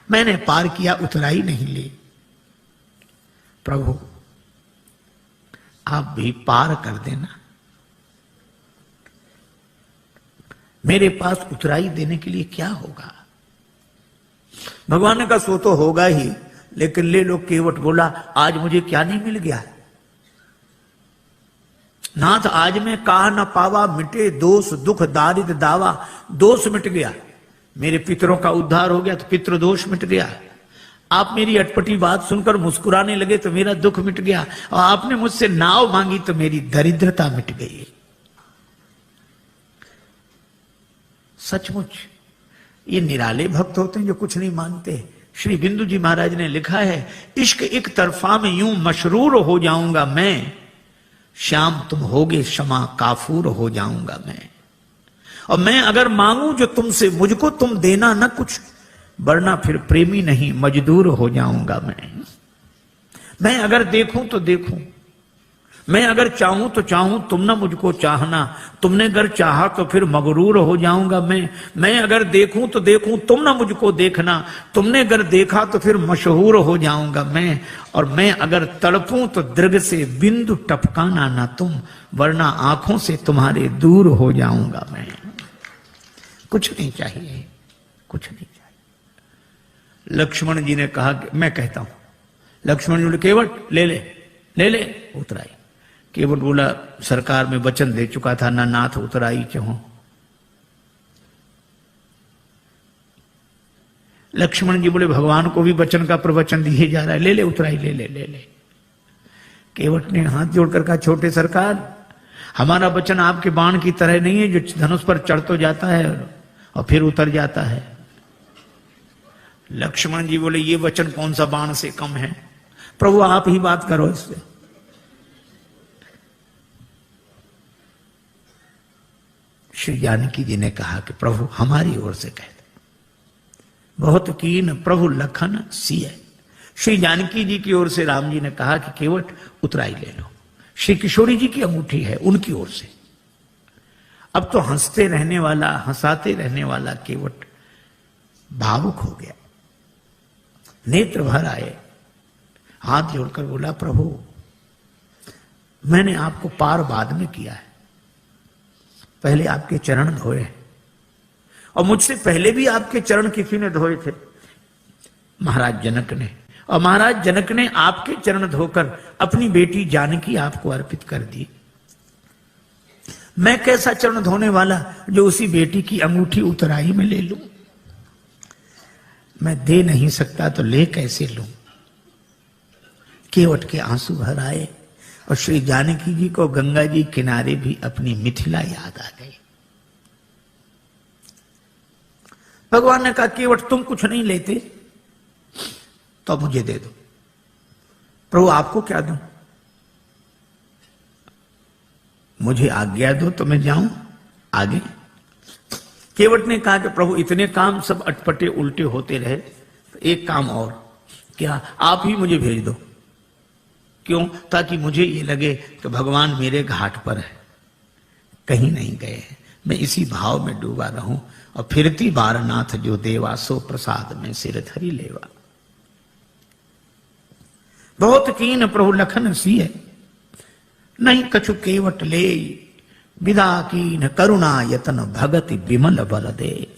मैंने पार किया, उतराई नहीं ली। प्रभु आप भी पार कर देना, मेरे पास उतराई देने के लिए क्या होगा? भगवान ने कहा सो तो होगा ही, लेकिन ले लो। केवट बोला आज मुझे क्या नहीं मिल गया नाथ, आज मैं कहा न पावा, मिटे दोष दुख दारिद्र दावा। दोष मिट गया, मेरे पितरों का उद्धार हो गया तो पितृ दोष मिट गया। आप मेरी अटपटी बात सुनकर मुस्कुराने लगे तो मेरा दुख मिट गया, और आपने मुझसे नाव मांगी तो मेरी दरिद्रता मिट गई। सचमुच ये निराले भक्त होते हैं जो कुछ नहीं मानते। श्री बिंदु जी महाराज ने लिखा है, इश्क एक तरफा में यूं मशरूर हो जाऊंगा मैं, श्याम तुम होगे क्षमा काफूर हो जाऊंगा मैं। और मैं अगर मांगू जो तुमसे, मुझको तुम देना न कुछ, वरना फिर प्रेमी नहीं मजदूर हो जाऊंगा मैं अगर देखूं तो देखूं, मैं अगर चाहूं तो चाहूं, तुम ना मुझको चाहना, तुमने अगर चाहा तो फिर मगरूर हो जाऊंगा मैं अगर देखूं तो देखूं, तुम ना मुझको देखना, तुमने अगर देखा तो फिर मशहूर हो जाऊंगा मैं। और मैं अगर तड़पूं तो दृग से बिंदु टपकाना ना तुम, वरना आंखों से तुम्हारे दूर हो जाऊंगा मैं। कुछ नहीं चाहिए, कुछ नहीं चाहिए। लक्ष्मण जी ने कहा कि मैं कहता हूं। लक्ष्मण जी बोले केवट ले ले ले ले उतराई। केवट बोला सरकार में वचन दे चुका था ना नाथ उतराई चाहो। लक्ष्मण जी बोले भगवान को भी वचन का प्रवचन दिए जा रहा है, ले ले उतराई ले ले ले ले। केवट ने हाथ जोड़कर कहा छोटे सरकार, हमारा वचन आपके बाण की तरह नहीं है जो धनुष पर चढ़ तो जाता है और फिर उतर जाता है। लक्ष्मण जी बोले ये वचन कौन सा बाण से कम है, प्रभु आप ही बात करो इससे। श्री जानकी जी ने कहा कि प्रभु हमारी ओर से कह दे, बहुत कीन प्रभु लखन सिय। श्री जानकी जी की ओर से राम जी ने कहा कि केवट उतराई ले लो। श्री किशोरी जी की अंगूठी है उनकी ओर से। अब तो हंसते रहने वाला, हंसाते रहने वाला केवट भावुक हो गया, नेत्र भर आए, हाथ जोड़कर बोला प्रभु मैंने आपको पार बाद में किया है, पहले आपके चरण धोए, और मुझसे पहले भी आपके चरण किसी ने धोए थे, महाराज जनक ने। और महाराज जनक ने आपके चरण धोकर अपनी बेटी जानकी आपको अर्पित कर दी। मैं कैसा चरण धोने वाला जो उसी बेटी की अंगूठी उतराई में ले लूं? मैं दे नहीं सकता तो ले कैसे लूं? केवट के आंसू भर आए और श्री जानकी जी को गंगा जी किनारे भी अपनी मिथिला याद आ गई। भगवान ने कहा केवट तुम कुछ नहीं लेते तो मुझे दे दो। प्रभु आपको क्या दूं? मुझे आज्ञा दो तो मैं जाऊं आगे। केवट ने कहा कि प्रभु इतने काम सब अटपटे उल्टे होते रहे, तो एक काम और, क्या आप ही मुझे भेज दो। क्यों? ताकि मुझे ये लगे कि भगवान मेरे घाट पर है, कहीं नहीं गए हैं, मैं इसी भाव में डूबा रहूं और फिरती बार नाथ जो देवा, सो प्रसाद में सिर धरी लेवा। बहुत कीन प्रभु लखन सिय, नहीं कछु केवट ले, विदा कीन करुणा यतन, भगति विमल बल दे।